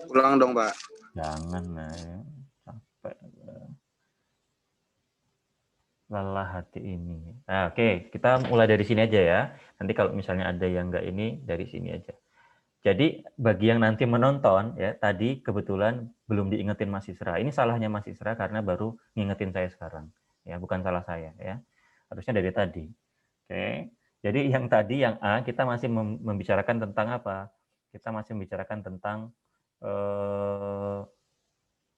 Ulang dong, Pak. Jangan, nah, ya. Capek. Lelah hati ini. Nah, oke, kita mulai dari sini aja ya. Nanti kalau misalnya ada yang enggak ini, dari sini aja. Jadi bagi yang nanti menonton ya, tadi kebetulan belum diingetin Mas Isra. Ini salahnya Mas Isra karena baru ngingetin saya sekarang. Ya, bukan salah saya ya. Harusnya dari tadi. Oke. Jadi yang tadi yang A kita masih membicarakan tentang apa? Kita masih membicarakan tentang eh,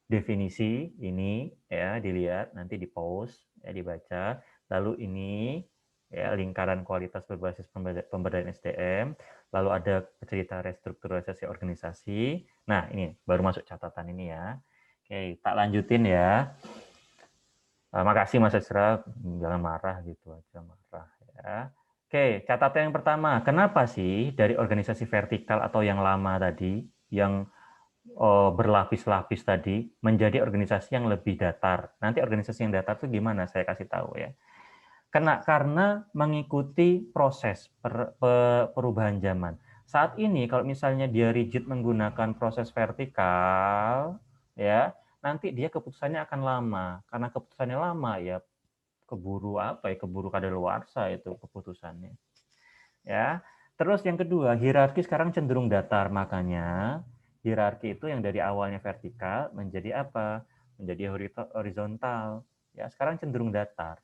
definisi ini ya, dilihat nanti di pause ya, dibaca. Lalu ini ya, lingkaran kualitas berbasis pemberdayaan SDM, lalu ada cerita restrukturisasi organisasi. Nah, ini baru masuk catatan ini ya. Oke, tak lanjutin ya. Makasih Mas Esra, jangan marah gitu aja, marah ya. Oke, catatan yang pertama, kenapa sih dari organisasi vertikal atau yang lama tadi, yang berlapis-lapis tadi menjadi organisasi yang lebih datar. Nanti organisasi yang datar itu gimana? Saya kasih tahu ya. Karena mengikuti proses perubahan zaman. Saat ini kalau misalnya dia rigid menggunakan proses vertikal, ya nanti dia keputusannya akan lama. Karena keputusannya lama ya keburu apa ya, keburu kadaluarsa itu keputusannya. Ya. Terus yang kedua, hierarki sekarang cenderung datar, makanya hierarki itu yang dari awalnya vertikal menjadi apa? Menjadi horizontal. Ya, sekarang cenderung datar.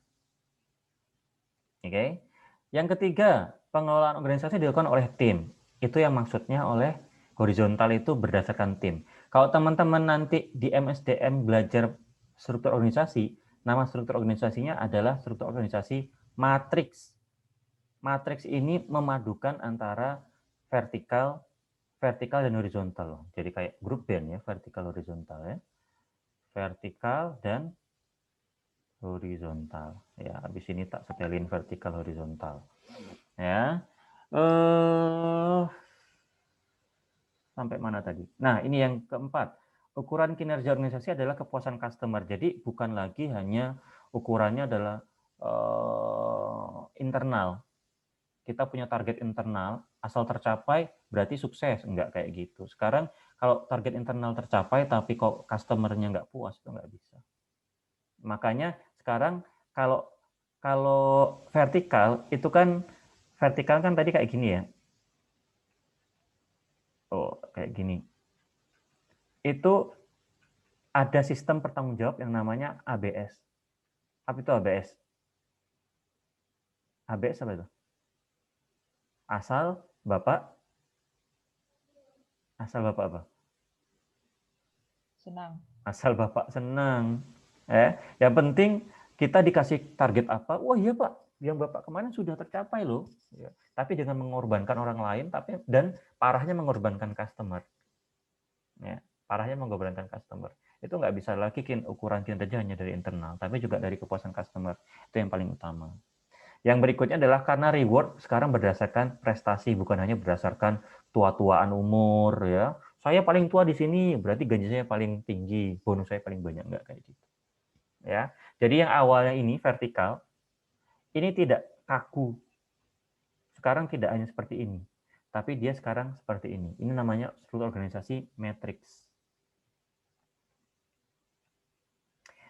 Oke. Yang ketiga, pengelolaan organisasi dilakukan oleh tim. Itu yang maksudnya oleh horizontal itu berdasarkan tim. Kalau teman-teman nanti di MSDM belajar struktur organisasi, nama struktur organisasinya adalah struktur organisasi matriks. Matriks ini memadukan antara vertikal, vertikal dan horizontal. Jadi kayak grup band ya, vertikal horizontal ya. Vertikal dan horizontal. Ya, habis ini tak setelin vertikal horizontal. Ya. Sampai mana tadi? Nah, ini yang keempat. Ukuran kinerja organisasi adalah kepuasan customer. Jadi bukan lagi hanya ukurannya adalah internal. Kita punya target internal, asal tercapai berarti sukses. Enggak kayak gitu. Sekarang kalau target internal tercapai tapi kok customer-nya nggak puas, itu nggak bisa. Makanya sekarang kalau kalau vertikal kan tadi kayak gini ya. Oh, kayak gini. Itu ada sistem pertanggung jawab yang namanya ABS. Apa itu ABS? ABS apa itu? Asal Bapak, asal Bapak apa? Senang. Asal Bapak senang. Yang penting kita dikasih target apa? Wah iya Pak, yang Bapak kemarin sudah tercapai loh. Ya. Tapi dengan mengorbankan orang lain, dan parahnya mengorbankan customer. Ya, parahnya mengorbankan customer. Itu nggak bisa lagi ukuran kinerja hanya dari internal, tapi juga dari kepuasan customer. Itu yang paling utama. Yang berikutnya adalah karena reward sekarang berdasarkan prestasi, bukan hanya berdasarkan tua-tuaan umur ya. Saya paling tua di sini, berarti gaji saya paling tinggi, bonus saya paling banyak, enggak kayak gitu. Ya. Jadi yang awalnya ini vertikal, ini tidak kaku. Sekarang tidak hanya seperti ini, tapi dia sekarang seperti ini. Ini namanya struktur organisasi matrix.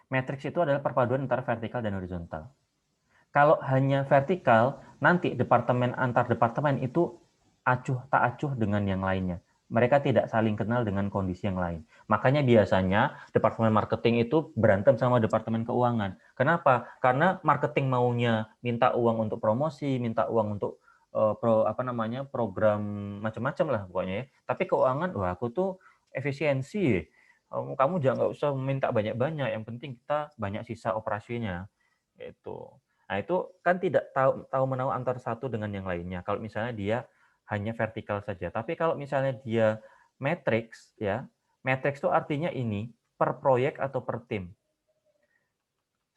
Matrix itu adalah perpaduan antara vertikal dan horizontal. Kalau hanya vertikal, nanti departemen antar departemen itu acuh tak acuh dengan yang lainnya. Mereka tidak saling kenal dengan kondisi yang lain. Makanya biasanya departemen marketing itu berantem sama departemen keuangan. Kenapa? Karena marketing maunya minta uang untuk promosi, minta uang untuk program macam-macam lah pokoknya ya. Tapi keuangan, wah aku tuh efisiensi. Kamu jangan nggak usah minta banyak-banyak. Yang penting kita banyak sisa operasinya. Itu. Nah, itu kan tidak tahu menahu antara satu dengan yang lainnya. Kalau misalnya dia hanya vertikal saja. Tapi kalau misalnya dia matrix ya, matrix itu artinya ini per proyek atau per tim.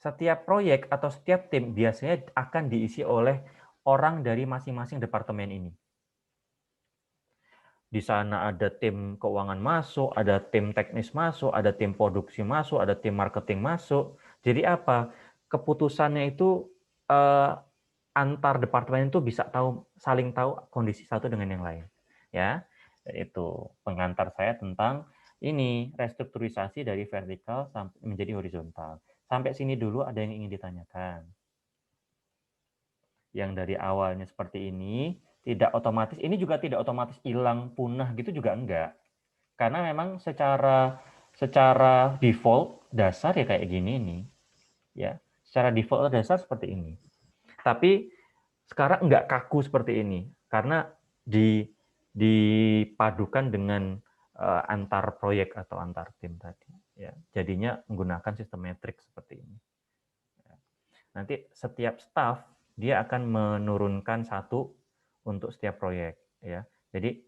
Setiap proyek atau setiap tim biasanya akan diisi oleh orang dari masing-masing departemen ini. Di sana ada tim keuangan masuk, ada tim teknis masuk, ada tim produksi masuk, ada tim marketing masuk. Jadi apa? Keputusannya itu antar departemen itu bisa saling tahu kondisi satu dengan yang lain. Ya. Itu pengantar saya tentang ini restrukturisasi dari vertikal sampai menjadi horizontal. Sampai sini dulu ada yang ingin ditanyakan. Yang dari awalnya seperti ini tidak otomatis, ini juga tidak otomatis hilang punah gitu juga enggak. Karena memang secara default dasar ya kayak gini nih. Ya, secara default dasar seperti ini. Tapi sekarang enggak kaku seperti ini karena dipadukan dengan antar proyek atau antar tim tadi. Ya, jadinya menggunakan sistem metrik seperti ini. Nanti setiap staff dia akan menurunkan satu untuk setiap proyek. Ya, jadi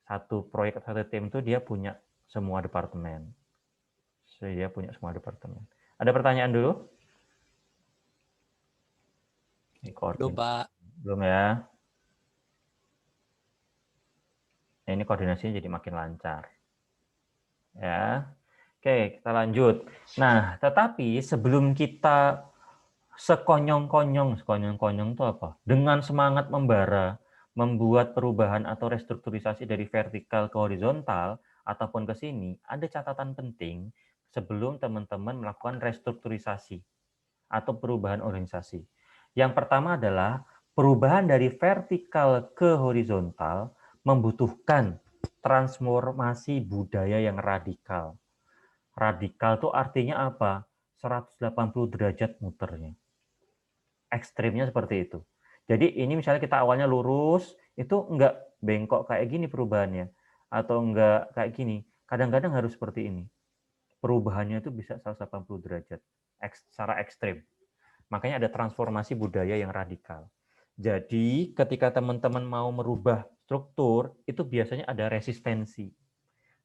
satu proyek atau satu tim itu dia punya semua departemen. Dia punya semua departemen. Ada pertanyaan dulu? Belum, Pak. Belum ya? Ini koordinasinya jadi makin lancar. Ya. Oke, kita lanjut. Nah, tetapi sebelum kita sekonyong-konyong itu apa? Dengan semangat membara, membuat perubahan atau restrukturisasi dari vertikal ke horizontal ataupun ke sini, ada catatan penting sebelum teman-teman melakukan restrukturisasi atau perubahan organisasi. Yang pertama adalah perubahan dari vertikal ke horizontal membutuhkan transformasi budaya yang radikal. Radikal itu artinya apa? 180 derajat muternya. Ekstrimnya seperti itu. Jadi ini misalnya kita awalnya lurus, itu enggak bengkok kayak gini perubahannya. Atau enggak kayak gini. Kadang-kadang harus seperti ini. Perubahannya itu bisa 180 derajat. Secara ekstrim. Makanya ada transformasi budaya yang radikal. Jadi ketika teman-teman mau merubah struktur, itu biasanya ada resistensi.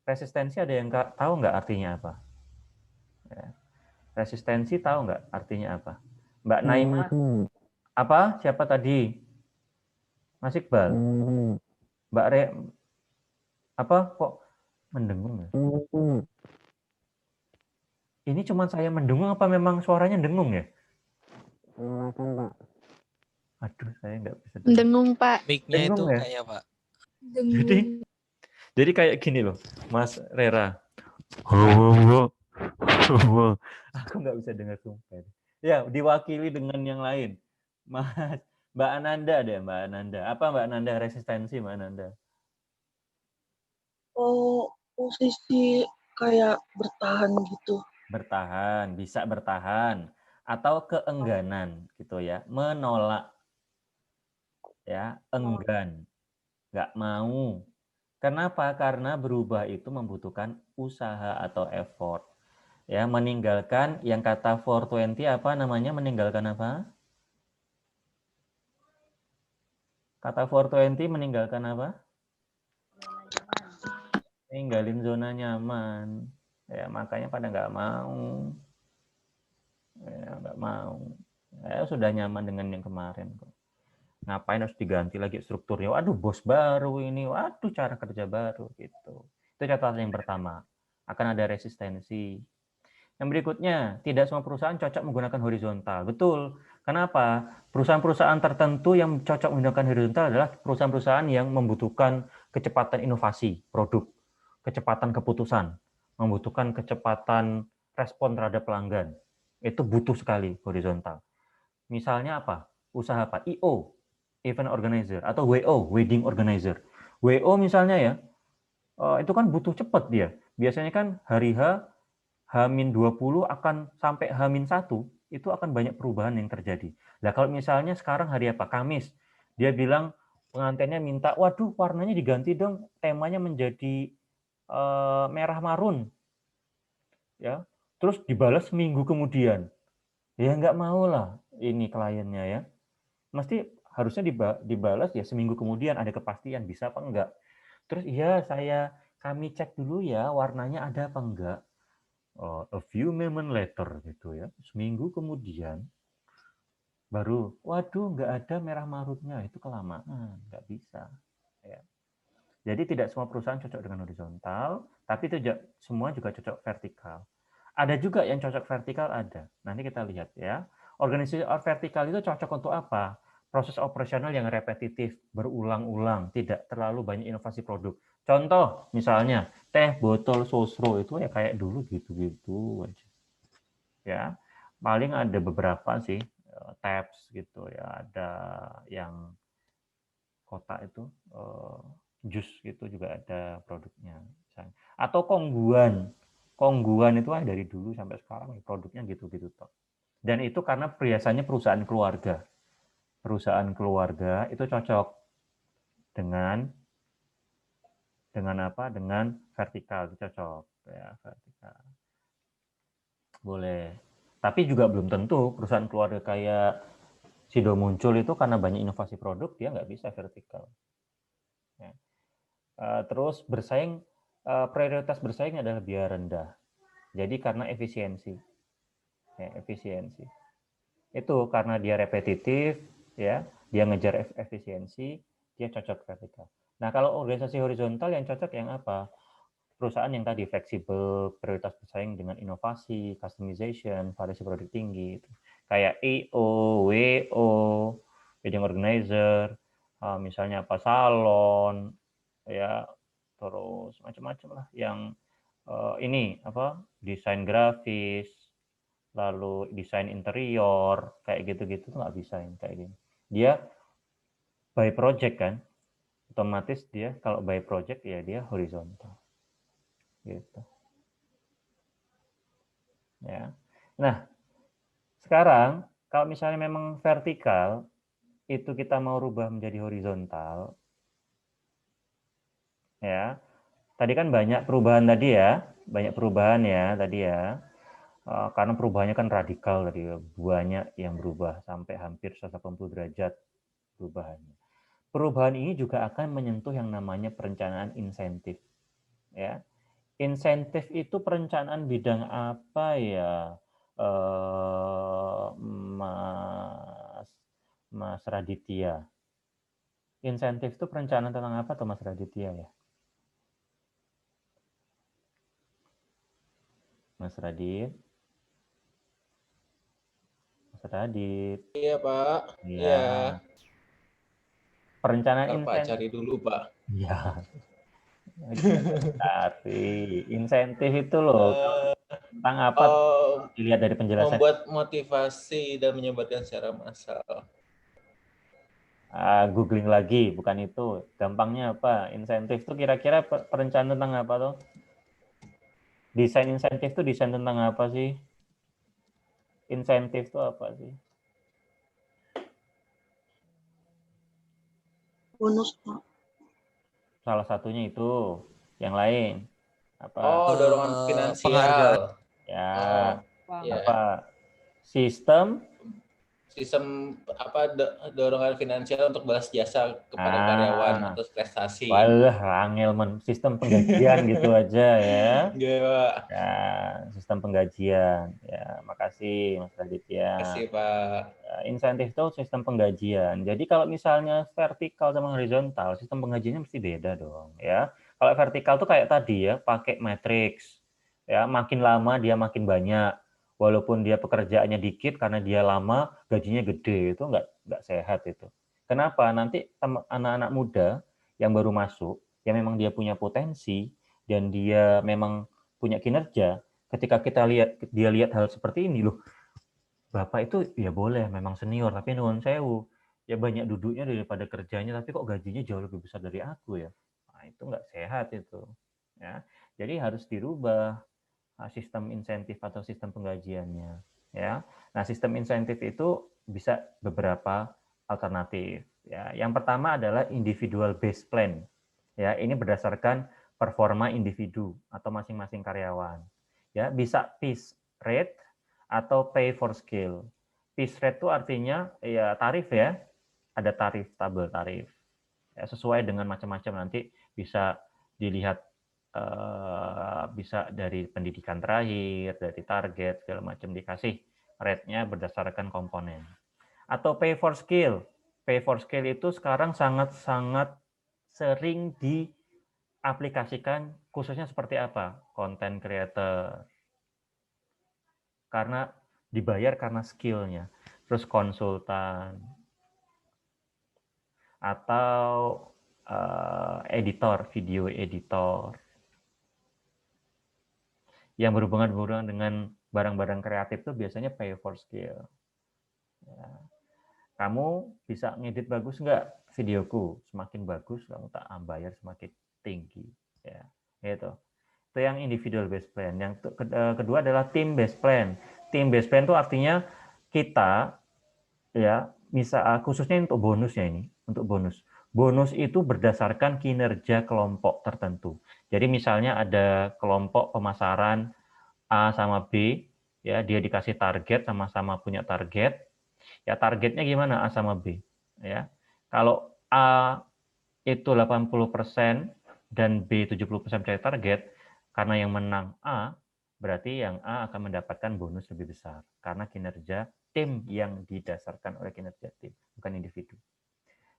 Resistensi ada yang tahu nggak artinya apa? Resistensi tahu nggak artinya apa? Mbak Naima, apa? Siapa tadi? Mas Iqbal? Mbak Re, apa kok mendengung ya? Ini cuma saya mendengung apa memang suaranya dengung ya? Aduh, saya nggak bisa dengar. Dengung, Pak. Mic-nya itu Dengung ya? kayaknya, Pak. Dengung. Jadi kayak gini loh, Mas Rera. Aku nggak bisa dengar sumpah. Ya, diwakili dengan yang lain. Mas, Mbak Ananda deh, Mbak Ananda. Apa Mbak Ananda resistensi, Mbak Ananda? Oh, posisi kayak bertahan gitu. Bertahan, bisa bertahan. Atau keengganan gitu ya, menolak. Ya, enggan, nggak mau. Kenapa? Karena berubah itu membutuhkan usaha atau effort. Ya, meninggalkan yang kata 420 apa namanya? Meninggalkan apa? Kata 420 meninggalkan apa? Ninggalin zona nyaman. Ya, makanya pada nggak mau. Ya, nggak mau. Ya, sudah nyaman dengan yang kemarin kok. Ngapain harus diganti lagi strukturnya? Waduh, bos baru ini. Waduh, cara kerja baru gitu. Itu catatan yang pertama. Akan ada resistensi. Yang berikutnya, tidak semua perusahaan cocok menggunakan horizontal. Betul. Kenapa? Perusahaan-perusahaan tertentu yang cocok menggunakan horizontal adalah perusahaan-perusahaan yang membutuhkan kecepatan inovasi produk, kecepatan keputusan, membutuhkan kecepatan respon terhadap pelanggan. Itu butuh sekali horizontal. Misalnya apa? Usaha apa? IO, event organizer, atau WO, wedding organizer. WO misalnya ya, itu kan butuh cepat dia. Biasanya kan hari H-20 akan sampai H-1, itu akan banyak perubahan yang terjadi. Nah, kalau misalnya sekarang hari apa? Kamis. Dia bilang pengantinnya minta, waduh warnanya diganti dong, temanya menjadi merah marun. Ya, terus dibalas seminggu kemudian. Ya nggak mau lah ini kliennya ya. Mesti harusnya dibalas ya seminggu kemudian, ada kepastian bisa apa enggak. Terus iya kami cek dulu ya warnanya ada apa enggak. A few moment later gitu ya, seminggu kemudian baru, waduh nggak ada merah marutnya, itu kelamaan, nggak bisa. Ya. Jadi tidak semua perusahaan cocok dengan horizontal, tapi itu semua juga cocok vertikal. Ada juga yang cocok vertikal ada. Nanti kita lihat ya. Organisasi vertikal itu cocok untuk apa? Proses operasional yang repetitif, berulang-ulang, tidak terlalu banyak inovasi produk. Contoh misalnya teh botol sosro itu ya kayak dulu gitu-gitu aja. Ya, paling ada beberapa sih tabs gitu ya, ada yang kotak itu jus gitu juga ada produknya misalnya. Atau kongguan. Kongguan itu kan dari dulu sampai sekarang produknya gitu-gitu toh. Dan itu karena biasanya perusahaan keluarga. Perusahaan keluarga itu cocok dengan apa? Dengan vertikal cocok ya, vertikal. Boleh. Tapi juga belum tentu perusahaan keluarga kayak Sido muncul itu karena banyak inovasi produk, dia nggak bisa vertikal. Ya. Terus bersaing, prioritas bersaing adalah biaya rendah. Jadi karena efisiensi. Ya, efisiensi. Itu karena dia repetitif, ya, dia ngejar efisiensi, dia cocok vertikal. Nah, kalau organisasi horizontal yang cocok yang apa? Perusahaan yang tadi fleksibel, prioritas bersaing dengan inovasi, customization, variasi produk tinggi, kayak EO, WO, wedding organizer, misalnya apa salon, ya terus macam-macam lah yang ini apa desain grafis, lalu desain interior, kayak gitu-gitu tuh nggak bisa yang kayak gini. Dia by project kan, otomatis dia kalau by project ya dia horizontal. Gitu. Ya. Nah, sekarang kalau misalnya memang vertikal itu kita mau rubah menjadi horizontal, ya. Tadi kan banyak perubahan tadi ya, banyak perubahan ya tadi ya. Karena perubahannya kan radikal tadi ya, banyak yang berubah sampai hampir 180 derajat perubahannya. Perubahan ini juga akan menyentuh yang namanya perencanaan insentif, ya. Insentif itu perencanaan bidang apa ya, Mas Mas Raditya? Insentif itu perencanaan tentang apa tuh Mas Raditya ya? Mas Radit? Mas Radit? Iya, Pak. Iya. Iya. Perencanaan Ntar Pak insentif. cari dulu, Pak. Iya. Cari insentif itu loh. Tentang apa tuh? Dilihat dari penjelasan. Membuat motivasi dan menyebarkan secara massal. Googling lagi, bukan itu. Gampangnya apa? Insentif itu kira-kira perencanaan tentang apa tuh? Desain insentif itu desain tentang apa sih? Insentif itu apa sih? Bonus, Pak. Salah satunya itu. Yang lain apa? Oh, dorongan Penghargaan. finansial. Ya, Oh, ya. apa? Sistem Sistem apa dorongan finansial untuk balas jasa kepada karyawan atas prestasi. walah, angel sistem penggajian gitu aja ya. Iya, Pak. Ya, sistem penggajian. Ya, makasih Mas Raditya. Terima kasih, Pak. Insentif itu sistem penggajian. Jadi kalau misalnya vertikal sama horizontal, sistem penggajiannya mesti beda dong, ya. Kalau vertikal tuh kayak tadi ya, pakai matriks. Ya, makin lama dia makin banyak. Walaupun dia pekerjaannya dikit karena dia lama, gajinya gede. Itu nggak sehat itu. Kenapa? Nanti anak-anak muda yang baru masuk, yang memang dia punya potensi dan dia memang punya kinerja, ketika dia lihat hal seperti ini loh, Bapak itu ya boleh memang senior, tapi nuwun sewu, ya banyak duduknya daripada kerjanya, tapi kok gajinya jauh lebih besar dari aku ya. Nah, itu nggak sehat itu. Ya. Jadi harus dirubah sistem insentif atau sistem penggajiannya. Ya. Nah, sistem insentif itu bisa beberapa alternatif. Ya. Yang pertama adalah individual based plan. Ya, ini berdasarkan performa individu atau masing-masing karyawan. Ya, bisa piece rate atau pay for skill. Piece rate itu artinya ya tarif ya, ada tarif, tabel tarif. Ya, sesuai dengan macam-macam nanti bisa dilihat bisa dari pendidikan terakhir, dari target segala macam dikasih rate-nya berdasarkan komponen. Atau pay for skill. Pay for skill itu sekarang sangat-sangat sering diaplikasikan, khususnya seperti apa? Content creator. Karena dibayar karena skill-nya. Terus konsultan. Atau editor, video editor, yang berhubungan dengan barang-barang kreatif itu biasanya pay for skill. Ya. Kamu bisa ngedit bagus nggak videoku? Semakin bagus, kamu tak bayar semakin tinggi. Ya, gitu. Itu yang individual based plan. Yang kedua adalah team based plan. Team based plan itu artinya kita, ya, khususnya untuk bonusnya ini, untuk bonus. Bonus itu berdasarkan kinerja kelompok tertentu. Jadi misalnya ada kelompok pemasaran A sama B, ya, dia dikasih target, sama-sama punya target. Ya, targetnya gimana A sama B, ya. Kalau A itu 80% dan B 70% mencapai target, karena yang menang A, berarti yang A akan mendapatkan bonus lebih besar karena kinerja tim yang didasarkan oleh kinerja tim, bukan individu.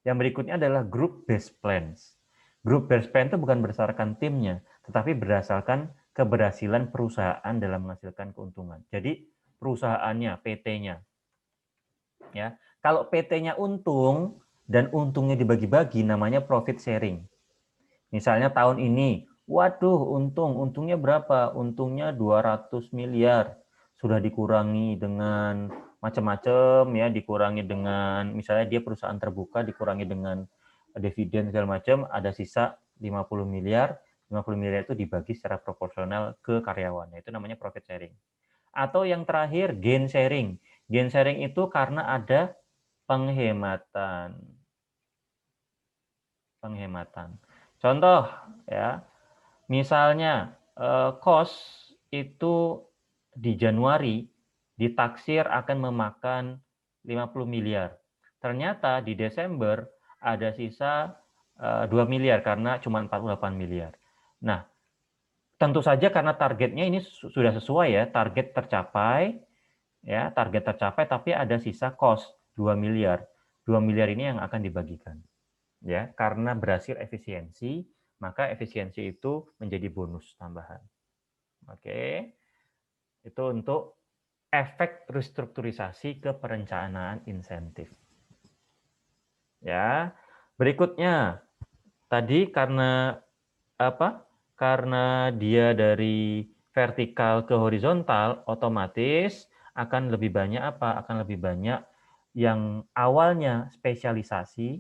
Yang berikutnya adalah group based plans. Group based plan itu bukan berdasarkan timnya, tetapi berdasarkan keberhasilan perusahaan dalam menghasilkan keuntungan. Jadi perusahaannya, PT-nya. Ya, kalau PT-nya untung dan untungnya dibagi-bagi, namanya profit sharing. Misalnya tahun ini, waduh, untungnya berapa? Untungnya 200 miliar. Sudah dikurangi dengan macam-macam, ya, dikurangi dengan misalnya dia perusahaan terbuka, dikurangi dengan dividen segala macam, ada sisa 50 miliar. 50 miliar itu dibagi secara proporsional ke karyawannya. Itu namanya profit sharing. Atau yang terakhir, gain sharing. Gain sharing itu karena ada penghematan. Contoh, ya, misalnya cost itu di Januari ditaksir akan memakan 50 miliar. Ternyata di Desember ada sisa 2 miliar karena cuma 48 miliar. Nah, tentu saja karena targetnya ini sudah sesuai, ya, target tercapai, tapi ada sisa cost 2 miliar. 2 miliar ini yang akan dibagikan. Ya, karena berhasil efisiensi, maka efisiensi itu menjadi bonus tambahan. Oke. Itu untuk efek restrukturisasi ke perencanaan insentif. Ya. Berikutnya, tadi karena apa? Karena dia dari vertikal ke horizontal, otomatis akan lebih banyak apa? Akan lebih banyak yang awalnya spesialisasi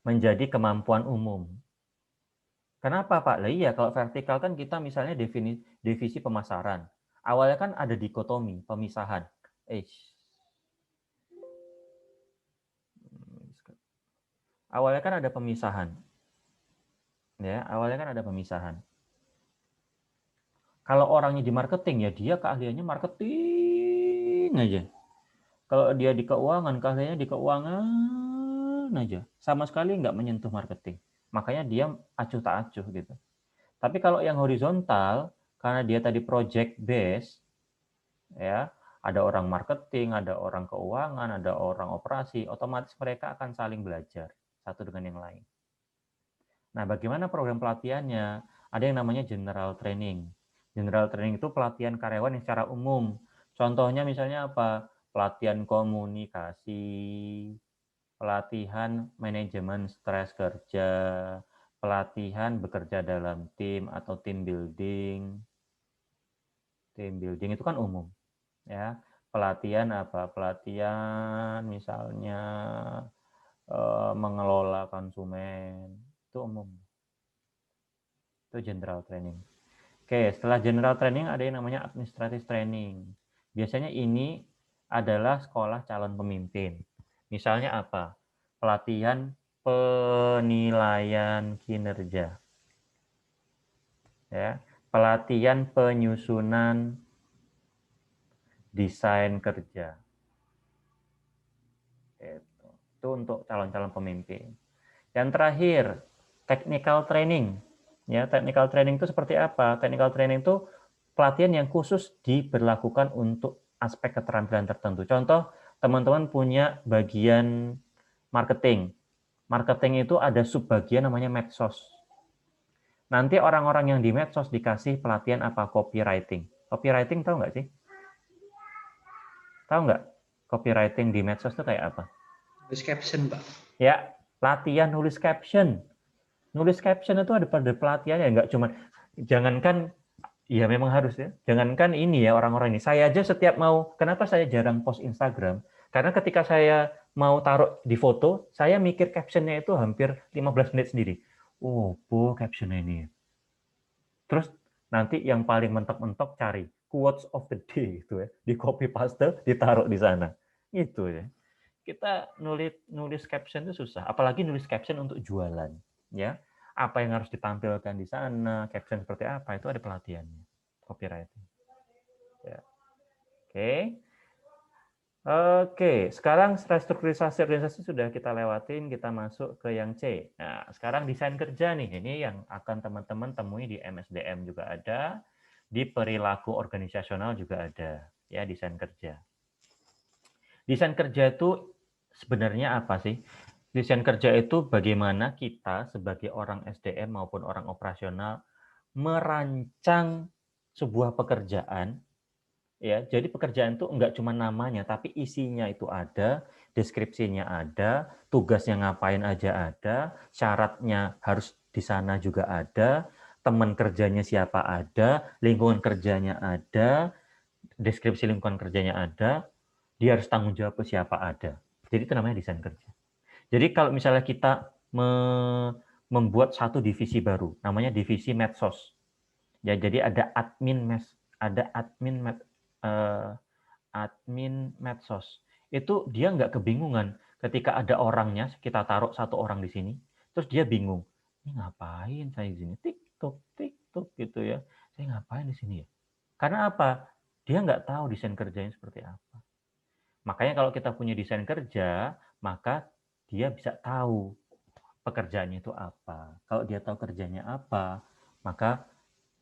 menjadi kemampuan umum. Kenapa, Pak? Lah iya, kalau vertikal kan kita misalnya divisi pemasaran. Awalnya kan ada dikotomi, pemisahan. Awalnya kan ada pemisahan. Ya, awalnya kan ada pemisahan. Kalau orangnya di marketing, ya dia keahliannya marketing aja. Kalau dia di keuangan, keahliannya di keuangan aja. Sama sekali nggak menyentuh marketing. Makanya dia acuh tak acuh gitu. Tapi kalau yang horizontal, karena dia tadi project base, ya, ada orang marketing, ada orang keuangan, ada orang operasi, otomatis mereka akan saling belajar satu dengan yang lain. Nah, bagaimana program pelatihannya? Ada yang namanya general training. General training itu pelatihan karyawan yang secara umum. Contohnya misalnya apa? Pelatihan komunikasi, pelatihan manajemen stres kerja, pelatihan bekerja dalam tim atau team building. Team building itu kan umum, ya. Pelatihan apa? Pelatihan misalnya mengelola konsumen, itu umum. Itu general training. Oke, setelah general training ada yang namanya administrative training. Biasanya ini adalah sekolah calon pemimpin. Misalnya apa? Pelatihan penilaian kinerja. Ya, pelatihan penyusunan desain kerja. Itu untuk calon-calon pemimpin. Yang terakhir, technical training. Ya, technical training itu seperti apa? Technical training itu pelatihan yang khusus diberlakukan untuk aspek keterampilan tertentu. Contoh, teman-teman punya bagian marketing. Marketing itu ada subbagian namanya medsos. Nanti orang-orang yang di medsos dikasih pelatihan apa? Copywriting. Copywriting tahu nggak sih? Tahu nggak? Copywriting di medsos itu kayak apa? Caption, Pak. Ya, Latihan nulis caption. Nulis caption itu ada pada pelatihannya, nggak cuma, jangankan, ya memang harus ya, jangankan ini ya orang-orang ini. Saya aja setiap mau, kenapa saya jarang post Instagram? Karena ketika saya mau taruh di foto, saya mikir captionnya itu hampir 15 menit sendiri. Oh, captionnya ini. Terus nanti yang paling mentok-mentok cari quotes of the day itu ya, di copy paste, ditaruh di sana. Gitu ya. Kita nulis caption itu susah, apalagi nulis caption untuk jualan, ya. Apa yang harus ditampilkan di sana, caption seperti apa, itu ada pelatihannya. Copywriting. Ya. Oke. Oke, sekarang restrukturisasi organisasi sudah kita lewatin, kita masuk ke yang C. Nah, sekarang desain kerja nih, ini yang akan teman-teman temui di MSDM juga ada, di perilaku organisasional juga ada, ya, desain kerja. Desain kerja itu sebenarnya apa sih? Desain kerja itu bagaimana kita sebagai orang SDM maupun orang operasional merancang sebuah pekerjaan. Ya, jadi pekerjaan itu enggak cuma namanya, tapi isinya itu ada, deskripsinya ada, tugasnya ngapain aja ada, syaratnya harus di sana juga ada, teman kerjanya siapa ada, lingkungan kerjanya ada, deskripsi lingkungan kerjanya ada, dia harus tanggung jawab ke siapa ada. Jadi itu namanya desain kerja. Jadi kalau misalnya kita membuat satu divisi baru, namanya divisi medsos. Ya, jadi ada admin medsos. Itu dia nggak kebingungan ketika ada orangnya, kita taruh satu orang di sini, terus dia bingung, ini ngapain saya di sini? TikTok gitu ya. Saya ngapain di sini ya? Karena apa? Dia nggak tahu desain kerjanya seperti apa. Makanya kalau kita punya desain kerja, maka dia bisa tahu pekerjaannya itu apa. Kalau dia tahu kerjanya apa, maka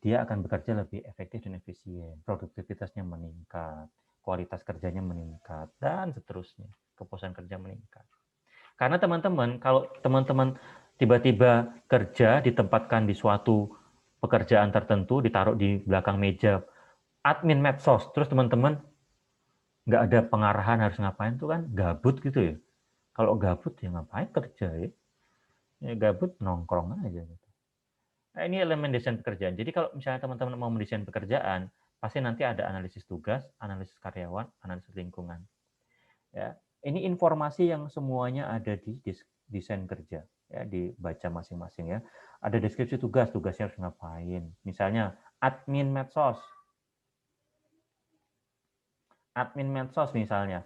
dia akan bekerja lebih efektif dan efisien, produktivitasnya meningkat, kualitas kerjanya meningkat, dan seterusnya. Kepuasan kerja meningkat. Karena teman-teman, kalau teman-teman tiba-tiba kerja, ditempatkan di suatu pekerjaan tertentu, ditaruh di belakang meja admin medsos, terus teman-teman nggak ada pengarahan harus ngapain tuh kan gabut gitu ya. Kalau gabut ya ngapain kerja ya? Ya gabut nongkrong aja gitu. Nah, ini elemen desain pekerjaan. Jadi kalau misalnya teman-teman mau mendesain pekerjaan, pasti nanti ada analisis tugas, analisis karyawan, analisis lingkungan. Ya, ini informasi yang semuanya ada di desain kerja. Ya, dibaca masing-masing ya. Ada deskripsi tugas, tugasnya harus ngapain. Misalnya admin medsos. Admin medsos misalnya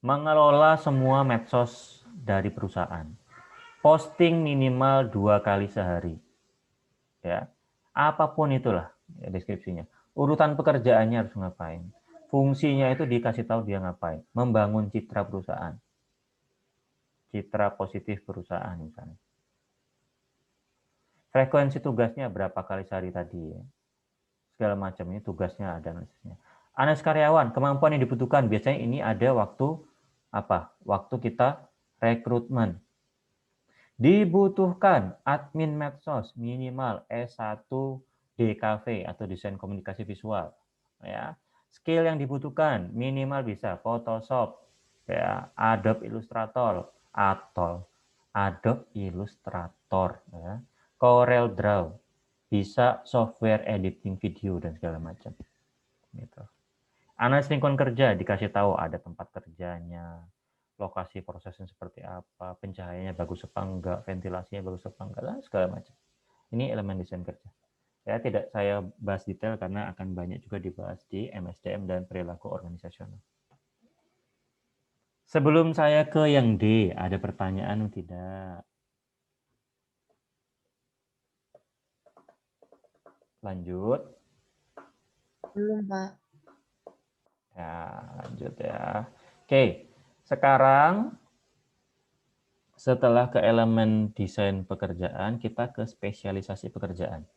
mengelola semua medsos dari perusahaan. Posting minimal 2 kali sehari. Ya. Apapun itulah ya, deskripsinya. Urutan pekerjaannya harus ngapain. Fungsinya itu dikasih tahu dia ngapain. Membangun citra perusahaan. Citra positif perusahaan misalnya. Frekuensi tugasnya berapa kali sehari tadi ya. Segala macam ini tugasnya ada analisisnya. Analisis karyawan, kemampuan yang dibutuhkan biasanya ini ada waktu apa? Waktu kita rekrutmen. Dibutuhkan admin medsos minimal S1 DKV atau desain komunikasi visual. Ya. Skill yang dibutuhkan minimal bisa Photoshop, ya, Adobe Illustrator atau Adobe Illustrator, ya. Corel Draw, bisa software editing video dan segala macam. Gitu. Analisis lingkungan kerja dikasih tahu ada tempat kerjanya, lokasi prosesnya seperti apa, pencahayaannya bagus apa enggak, ventilasinya bagus apa enggak, dan segala macam. Ini elemen desain kerja. Saya bahas detail karena akan banyak juga dibahas di MSDM dan perilaku organisasional. Sebelum saya ke yang D, ada pertanyaan atau tidak? Lanjut. Belum, Pak. Ya, lanjut ya. Oke, sekarang setelah ke elemen desain pekerjaan, kita ke spesialisasi pekerjaan.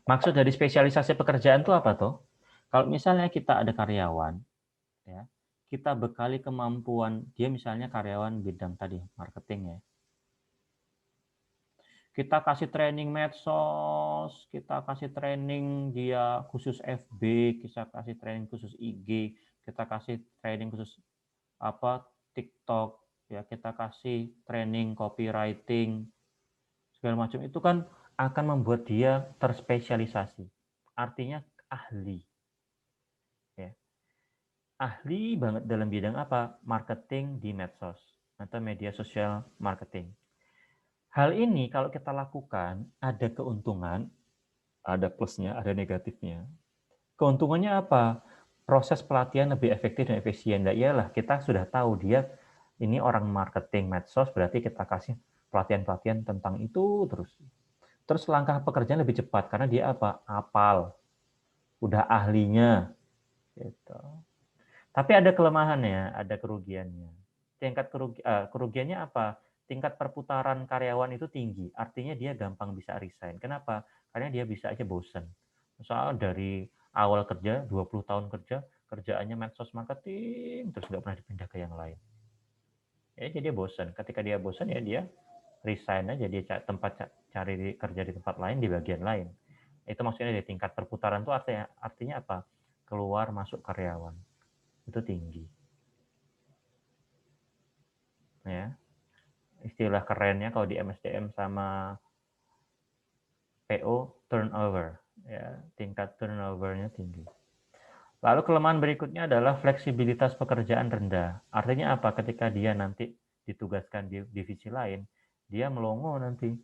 Maksud dari spesialisasi pekerjaan itu apa toh? Kalau misalnya kita ada karyawan, ya, kita bekali kemampuan dia, misalnya karyawan bidang tadi marketing ya. Kita kasih training medsos, kita kasih training dia khusus FB, kita kasih training khusus IG, kita kasih training khusus TikTok, ya kita kasih training copywriting segala macam, itu kan akan membuat dia terspesialisasi. Artinya ahli. Ya. Ahli banget dalam bidang apa? Marketing di medsos atau media sosial marketing. Hal ini kalau kita lakukan ada keuntungan, ada plusnya, ada negatifnya. Keuntungannya apa? Proses pelatihan lebih efektif dan efisien. Nah, iyalah, kita sudah tahu dia ini orang marketing medsos, berarti kita kasih pelatihan-pelatihan tentang itu terus. Terus langkah pekerjaan lebih cepat karena dia apa? Apal. Udah ahlinya. Gitu. Tapi ada kelemahannya, ada kerugiannya. Tingkat kerugiannya apa? Tingkat perputaran karyawan itu tinggi. Artinya dia gampang bisa resign. Kenapa? Karena dia bisa aja bosen. Soal dari awal kerja, 20 tahun kerja, kerjaannya medsos marketing, terus nggak pernah dipindah ke yang lain. Ya, jadi dia bosen. Ketika dia bosen, ya dia resign aja, dia cari kerja di tempat lain, di bagian lain. Itu maksudnya di tingkat perputaran itu artinya apa? Keluar masuk karyawan. Itu tinggi. Ya. Istilah kerennya kalau di MSDM sama PO, turnover. Ya, tingkat turnover-nya tinggi. Lalu kelemahan berikutnya adalah fleksibilitas pekerjaan rendah. Artinya apa? Ketika dia nanti ditugaskan di divisi lain, dia melongo nanti.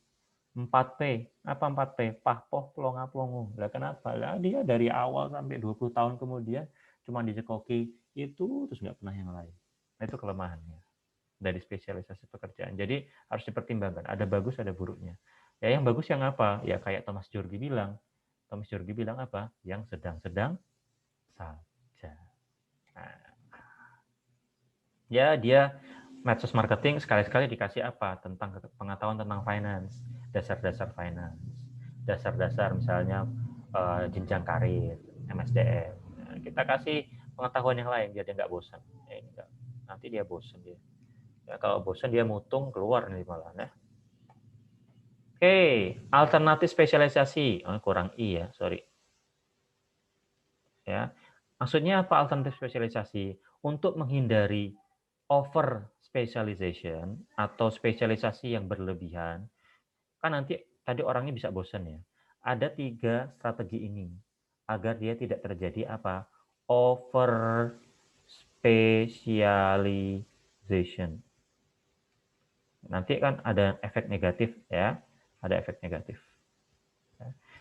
4P. Apa 4P? Pahpoh, pelonga, pelongo. Lah kenapa? Lah dia dari awal sampai 20 tahun kemudian cuma dicekoki itu, terus nggak pernah yang lain. Nah, itu kelemahannya dari spesialisasi pekerjaan. Jadi harus dipertimbangkan. Ada bagus, ada buruknya. Ya yang bagus yang apa? Ya kayak Thomas Jorgi bilang. Thomas Jorgi bilang apa? Yang sedang-sedang saja. Nah, ya dia medsos marketing sekali-sekali dikasih apa? Tentang pengetahuan tentang finance, dasar-dasar finance, dasar-dasar misalnya jenjang karir, MSDM. Nah, kita kasih pengetahuan yang lain biar dia nggak bosan. Nanti dia bosan dia. Ya, kalau bosan dia mutung keluar nih malah. Ya. Oke, alternatif spesialisasi. Oh, kurang I ya, sorry. Ya, maksudnya apa alternatif spesialisasi? Untuk menghindari over specialization atau spesialisasi yang berlebihan, kan nanti tadi orangnya bisa bosan ya. Ada 3 strategi ini agar dia tidak terjadi apa? Over specialization. Nanti kan ada efek negatif ya, ada efek negatif.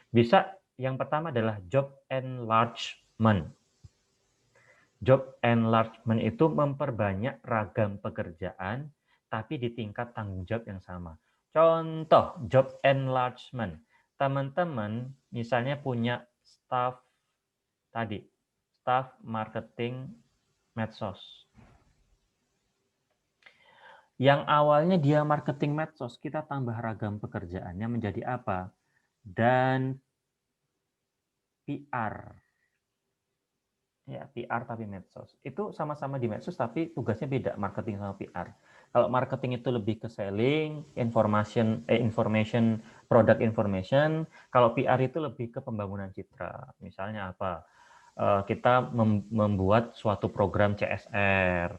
Bisa yang pertama adalah job enlargement. Job enlargement itu memperbanyak ragam pekerjaan tapi di tingkat tanggung jawab yang sama. Contoh job enlargement. Teman-teman misalnya punya staff tadi, staff marketing medsos. Yang awalnya dia marketing medsos, kita tambah ragam pekerjaannya menjadi apa? Dan PR. Ya, PR tapi medsos. Itu sama-sama di medsos tapi tugasnya beda, marketing sama PR. Kalau marketing itu lebih ke selling, information, product information. Kalau PR itu lebih ke pembangunan citra. Misalnya apa? Kita membuat suatu program CSR.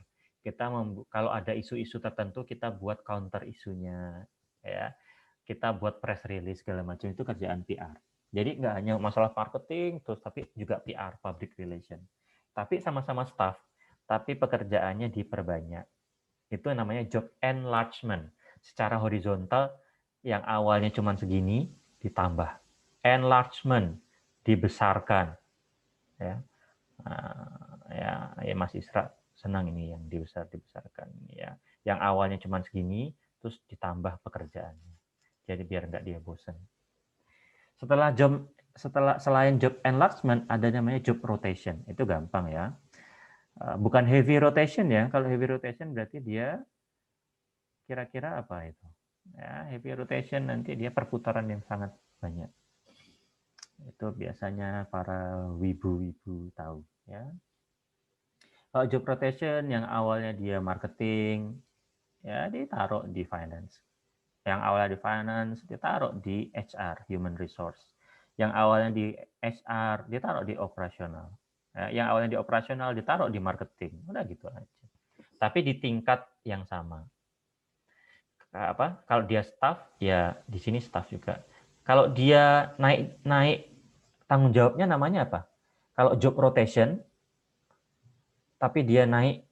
Kalau ada isu-isu tertentu kita buat counter isunya, ya. Kita buat press release segala macam, itu kerjaan PR. Jadi nggak hanya masalah marketing terus, tapi juga PR, public relation. Tapi sama-sama staff, tapi pekerjaannya diperbanyak. Itu namanya job enlargement. Secara horizontal yang awalnya cuma segini ditambah. Enlargement, dibesarkan. Ya. Ya Mas Isra senang ini yang dibesarkan ya. Yang awalnya cuma segini terus ditambah pekerjaannya. Jadi biar nggak dia bosan. Selain job enlargement ada namanya job rotation. Itu gampang ya. Bukan heavy rotation ya. Kalau heavy rotation berarti dia kira-kira apa itu? Ya, heavy rotation nanti dia perputaran yang sangat banyak. Itu biasanya para wibu-wibu tahu ya. Kalau job rotation yang awalnya dia marketing, ya ditaruh di finance. Yang awalnya di finance, ditaruh di HR, human resource. Yang awalnya di HR, ditaruh di operasional. Yang awalnya di operasional, ditaruh di marketing. Udah gitu aja. tapi di tingkat yang sama. Kalau dia staff, ya di sini staff juga. Kalau dia naik tanggung jawabnya namanya apa? Kalau job rotation, tapi dia naik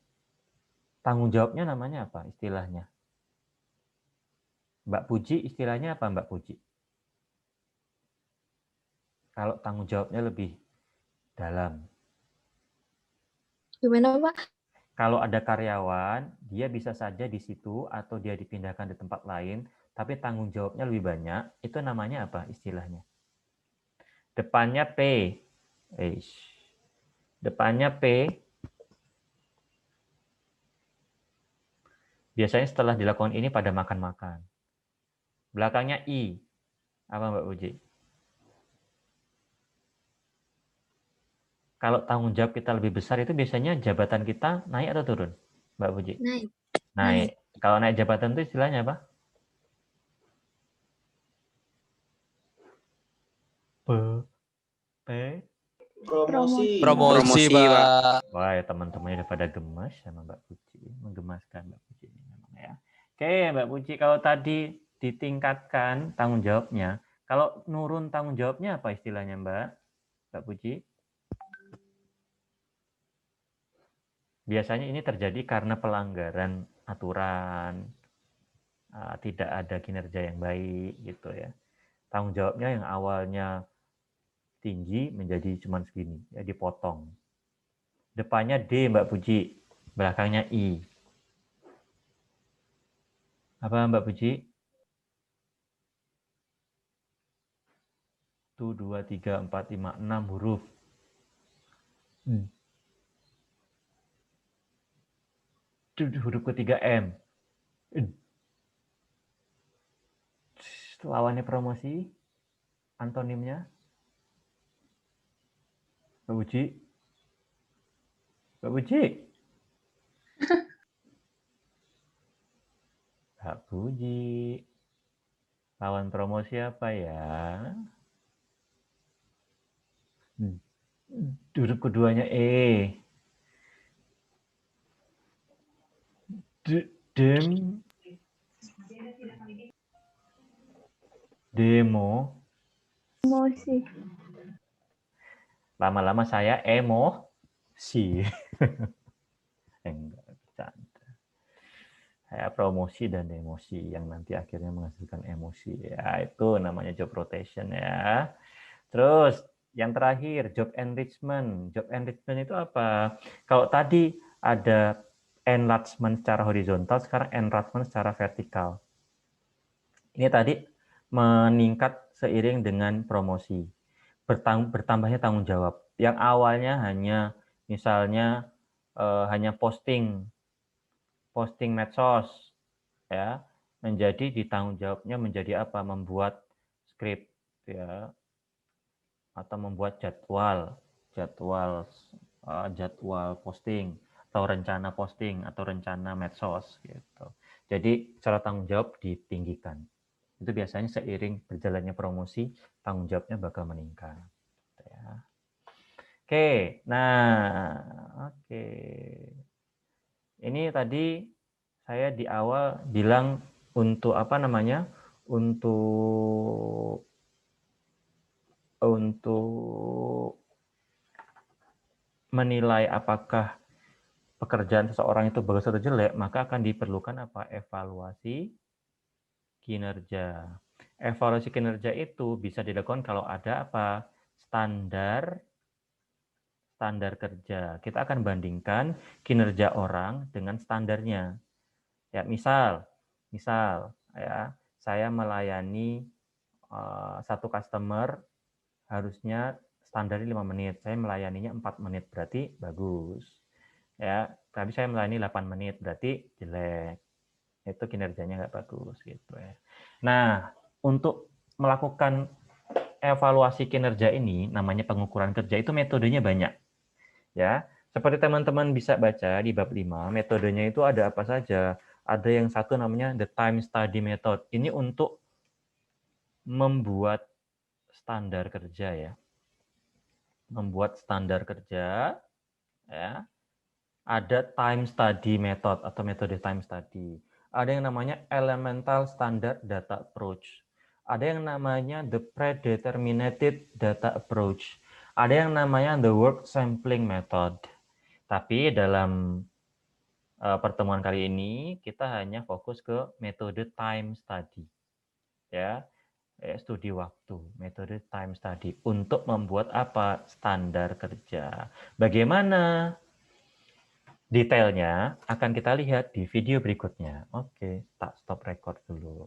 tanggung jawabnya namanya apa istilahnya? Mbak Puji, istilahnya apa Mbak Puji? Kalau tanggung jawabnya lebih dalam. Gimana, Pak? Kalau ada karyawan, dia bisa saja di situ atau dia dipindahkan di tempat lain, tapi tanggung jawabnya lebih banyak, itu namanya apa istilahnya? Depannya P. Depannya P. Biasanya setelah dilakukan ini pada makan-makan. Belakangnya I. Apa Mbak Puji? Kalau tanggung jawab kita lebih besar itu biasanya jabatan kita naik atau turun? Mbak Puji? Naik. Naik. Kalau naik jabatan itu istilahnya apa? Promosi. Promosi, Pak. Wah, ya teman-temannya udah pada gemas sama Mbak Puji. Menggemaskan Mbak Puji ini memang ya. Oke, Mbak Puji, kalau tadi ditingkatkan tanggung jawabnya, kalau nurun tanggung jawabnya apa istilahnya, Mbak Puji? Biasanya ini terjadi karena pelanggaran aturan, tidak ada kinerja yang baik gitu ya. Tanggung jawabnya yang awalnya tinggi menjadi cuma segini, ya dipotong. Depannya D Mbak Puji, belakangnya I. Apa Mbak Puji? 1, 2, 3, 4, 5, 6 huruf. Huruf ketiga M. Lawannya promosi, antonimnya. Mbak Puji? Mbak Puji? Mbak Puji. Lawan promosi apa ya? Huruf keduanya E. Demo. Emosi. Lama-lama saya emosi. Enggak, bercanda. Saya promosi dan emosi yang nanti akhirnya menghasilkan emosi. Ya, itu namanya job rotation ya. Terus yang terakhir job enrichment. Job enrichment itu apa? Kalau tadi ada enlargement secara horizontal, sekarang enlargement secara vertikal. Ini tadi meningkat seiring dengan promosi. Bertambahnya tanggung jawab. Yang awalnya hanya misalnya hanya posting medsos ya, menjadi ditanggung jawabnya menjadi apa? Membuat skrip ya, atau membuat jadwal posting atau rencana posting atau rencana medsos gitu. Jadi secara tanggung jawab ditinggikan. Itu biasanya seiring berjalannya promosi, tanggung jawabnya bakal meningkat. Ya. Oke, oke. Ini tadi saya di awal bilang untuk apa namanya? Untuk menilai apakah pekerjaan seseorang itu bagus atau jelek, maka akan diperlukan apa? Evaluasi kinerja. Evaluasi kinerja itu bisa dilakukan kalau ada apa? Standar kerja. Kita akan bandingkan kinerja orang dengan standarnya. Ya, misal ya, saya melayani satu customer harusnya standarnya 5 menit. Saya melayaninya 4 menit, berarti bagus. Ya, tapi saya melayani 8 menit, berarti jelek. Itu kinerjanya nggak bagus gitu ya. Nah, untuk melakukan evaluasi kinerja ini, namanya pengukuran kerja, itu metodenya banyak. Ya, seperti teman-teman bisa baca di bab 5, metodenya itu ada apa saja. Ada yang satu namanya the time study method. Ini untuk membuat standar kerja ya. Membuat standar kerja ya. ada time study method atau metode time study. Ada yang namanya elemental standard data approach. Ada yang namanya the predeterminated data approach. Ada yang namanya the word sampling method. Tapi dalam pertemuan kali ini kita hanya fokus ke metode time study. Ya, studi waktu, metode time study untuk membuat apa? Standar kerja. Bagaimana detailnya akan kita lihat di video berikutnya. Oke, tak stop record dulu.